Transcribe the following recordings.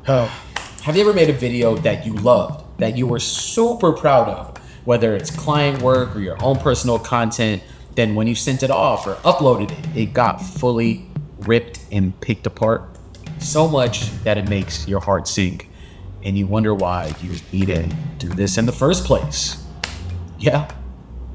Have you ever made a video that you loved, that you were super proud of, whether it's client work or your own personal content, then when you sent it off or uploaded it, it got fully ripped and picked apart so much that it makes your heart sink and you wonder why you didn't do this in the first place? Yeah.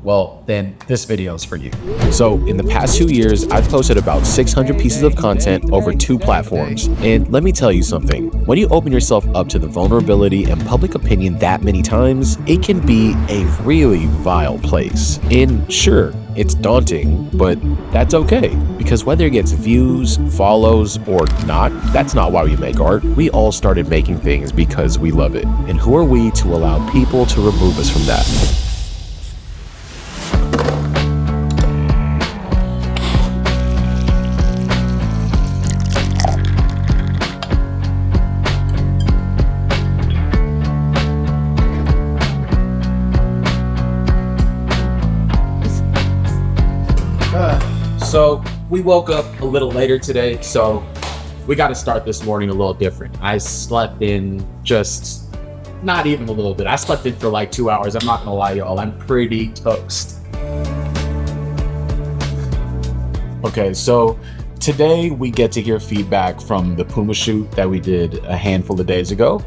Well, then this video is for you. So in the past 2 years, I've posted about 600 pieces of content over 2 platforms. And let me tell you something, when you open yourself up to the vulnerability and public opinion that many times, it can be a really vile place. And sure, it's daunting, but that's okay. Because whether it gets views, follows, or not, that's not why we make art. We all started making things because we love it. And who are we to allow people to remove us from that? So we woke up a little later today, so we got to start this morning a little different. I slept in just not even a little bit. I slept in for like 2 hours. I'm not gonna lie, y'all. I'm pretty toast. Okay, so today we get to hear feedback from the Puma shoot that we did a handful of days ago.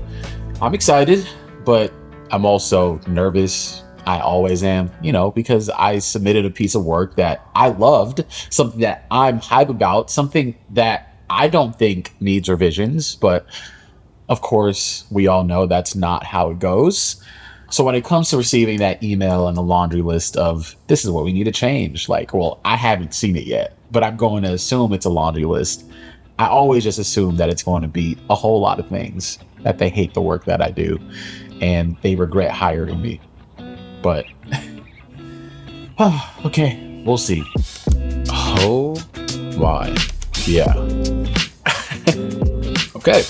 I'm excited, but I'm also nervous. I always am, because I submitted a piece of work that I loved, something that I'm hype about, something that I don't think needs revisions, but of course, we all know that's not how it goes. So when it comes to receiving that email and the laundry list of this is what we need to change, I haven't seen it yet, but I'm going to assume it's a laundry list. I always just assume that it's going to be a whole lot of things, that they hate the work that I do and they regret hiring me. But okay, we'll see. Oh my, yeah. Okay.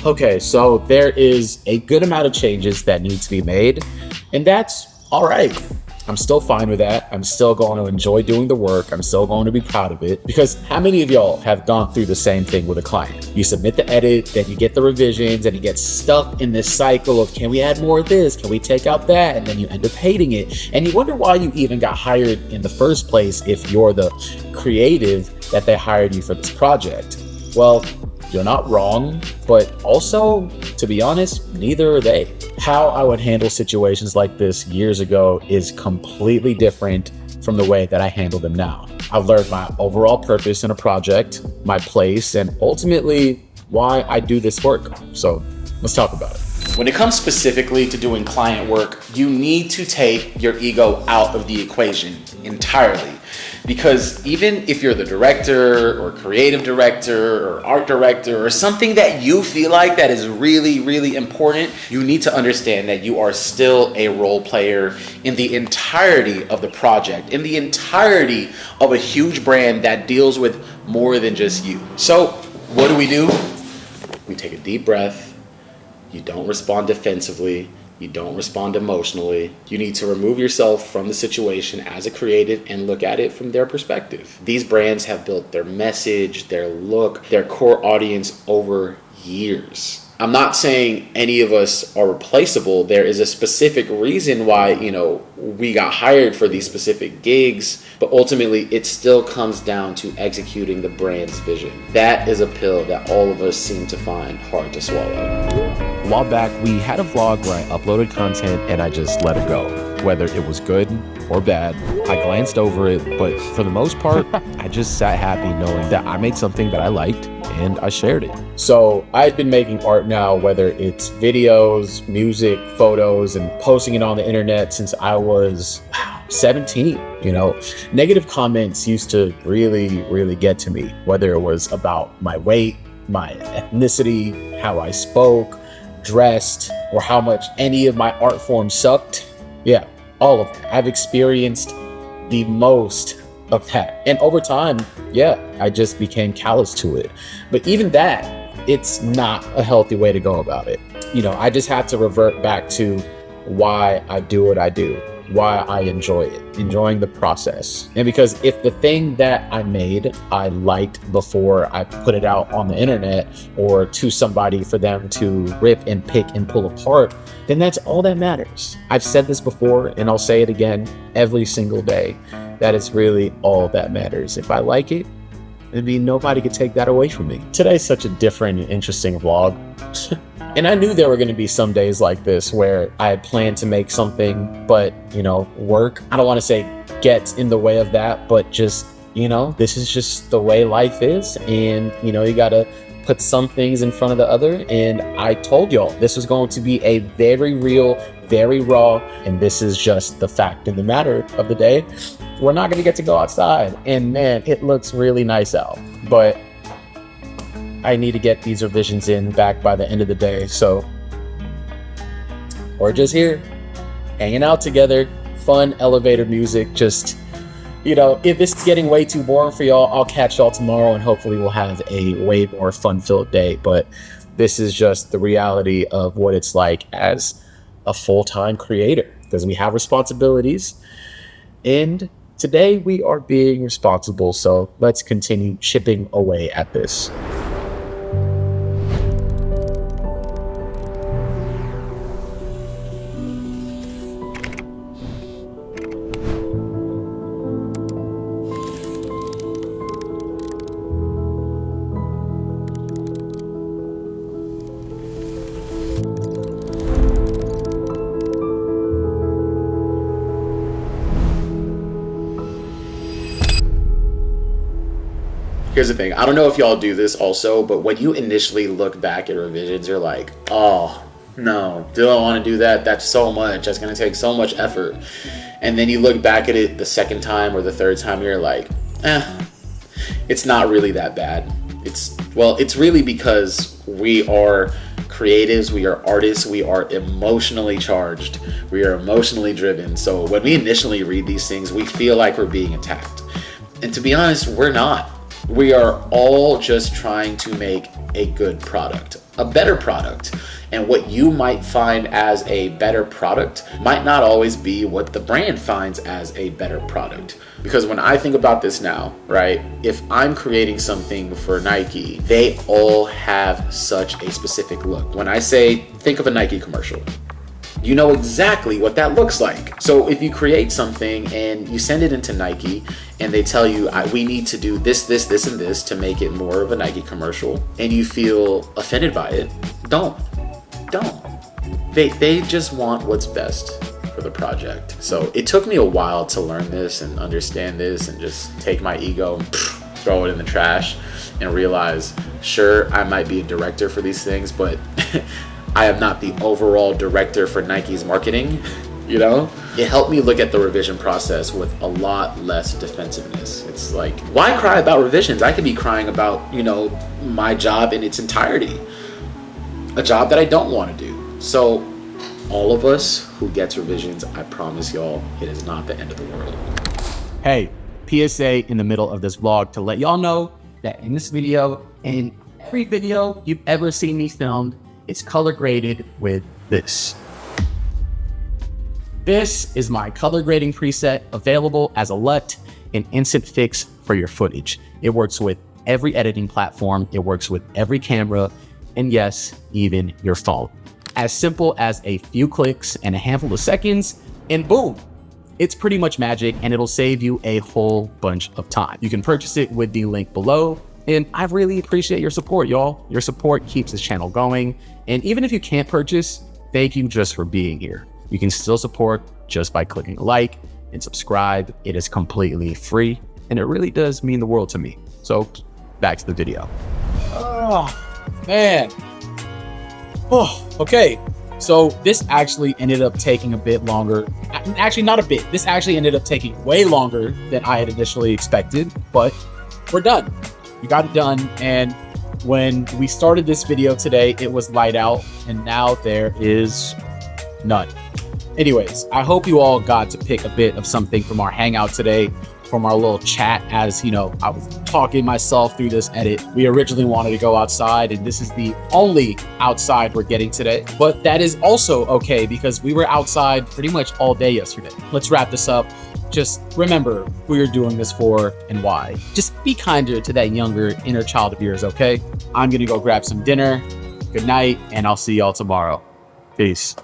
Okay, so there is a good amount of changes that need to be made, and that's all right. I'm still fine with that. I'm still going to enjoy doing the work. I'm still going to be proud of it, because how many of y'all have gone through the same thing with a client? You submit the edit, then you get the revisions, and you get stuck in this cycle of, can we add more of this? Can we take out that? And then you end up hating it. And you wonder why you even got hired in the first place if you're the creative that they hired you for this project. Well, you're not wrong, but also, to be honest, neither are they. How I would handle situations like this years ago is completely different from the way that I handle them now. I've learned my overall purpose in a project, my place, and ultimately why I do this work. So let's talk about it. When it comes specifically to doing client work, you need to take your ego out of the equation entirely. Because even if you're the director or creative director or art director or something that you feel like that is really, really important, you need to understand that you are still a role player in the entirety of the project, in the entirety of a huge brand that deals with more than just you. So what do? We take a deep breath. You don't respond defensively. You don't respond emotionally. You need to remove yourself from the situation as a creative and look at it from their perspective. These brands have built their message, their look, their core audience over years. I'm not saying any of us are replaceable. There is a specific reason why, we got hired for these specific gigs, but ultimately it still comes down to executing the brand's vision. That is a pill that all of us seem to find hard to swallow. A while back, we had a vlog where I uploaded content and I just let it go. Whether it was good or bad, I glanced over it, but for the most part, I just sat happy knowing that I made something that I liked and I shared it. So I've been making art now, whether it's videos, music, photos, and posting it on the internet since I was 17. Negative comments used to really, really get to me, whether it was about my weight, my ethnicity, how I spoke, dressed, or how much any of my art forms sucked. Yeah, all of that. I've experienced the most of that. And over time, I just became callous to it. But even that, it's not a healthy way to go about it. I just have to revert back to why I do what I do. why I enjoy it, enjoying the process. And because if the thing that I made, I liked before I put it out on the internet or to somebody for them to rip and pick and pull apart, then that's all that matters. I've said this before and I'll say it again every single day. That is really all that matters. If I like it, I mean, nobody could take that away from me. Today's such a different and interesting vlog. And I knew there were going to be some days like this where I had planned to make something, but, work, I don't want to say gets in the way of that, but just, this is just the way life is. And, you got to put some things in front of the other. And I told y'all this was going to be a very real, very raw, and this is just the fact of the matter of the day. We're not going to get to go outside. And man, it looks really nice out, but I need to get these revisions in back by the end of the day. So we're just here hanging out together, fun elevator music. Just, if this is getting way too boring for y'all, I'll catch y'all tomorrow and hopefully we'll have a way more fun-filled day. But this is just the reality of what it's like as a full-time creator, because we have responsibilities. And today we are being responsible. So let's continue chipping away at this. Here's the thing. I don't know if y'all do this also, but when you initially look back at revisions, you're like, oh, no, do I want to do that? That's so much. That's going to take so much effort. And then you look back at it the second time or the third time, you're like, it's not really that bad. It's really because we are creatives, we are artists, we are emotionally charged, we are emotionally driven. So when we initially read these things, we feel like we're being attacked. And to be honest, we're not. We are all just trying to make a good product, a better product. And what you might find as a better product might not always be what the brand finds as a better product. Because when I think about this now, right, if I'm creating something for Nike, they all have such a specific look. When I say, think of a Nike commercial, you know exactly what that looks like. So if you create something and you send it into Nike and they tell you, we need to do this, and this to make it more of a Nike commercial, and you feel offended by it, don't. They just want what's best for the project. So it took me a while to learn this and understand this and just take my ego and throw it in the trash and realize, sure, I might be a director for these things, but I am not the overall director for Nike's marketing, It helped me look at the revision process with a lot less defensiveness. It's like, why cry about revisions? I could be crying about, my job in its entirety. A job that I don't want to do. So all of us who gets revisions, I promise y'all, it is not the end of the world. Hey, PSA in the middle of this vlog to let y'all know that in this video, and in every video you've ever seen me filmed, it's color graded with this. This is my color grading preset, available as a LUT, an instant fix for your footage. It works with every editing platform. It works with every camera, and yes, even your phone. As simple as a few clicks and a handful of seconds, and boom, it's pretty much magic, and it'll save you a whole bunch of time. You can purchase it with the link below. And I really appreciate your support, y'all. Your support keeps this channel going. And even if you can't purchase, thank you just for being here. You can still support just by clicking like and subscribe. It is completely free, and it really does mean the world to me. So back to the video. Oh, man. Oh, okay. So this actually ended up taking a bit longer. Actually, not a bit. This actually ended up taking way longer than I had initially expected, but we're done. We got it done, and when we started this video today, it was light out, and now there is none. Anyways, I hope you all got to pick a bit of something from our hangout today. from our little chat as, you know, I was talking myself through this edit. We originally wanted to go outside, and this is the only outside we're getting today. But that is also okay because we were outside pretty much all day yesterday. Let's wrap this up. Just remember who you're doing this for and why. Just be kinder to that younger inner child of yours, okay? I'm gonna go grab some dinner. Good night, and I'll see y'all tomorrow. Peace.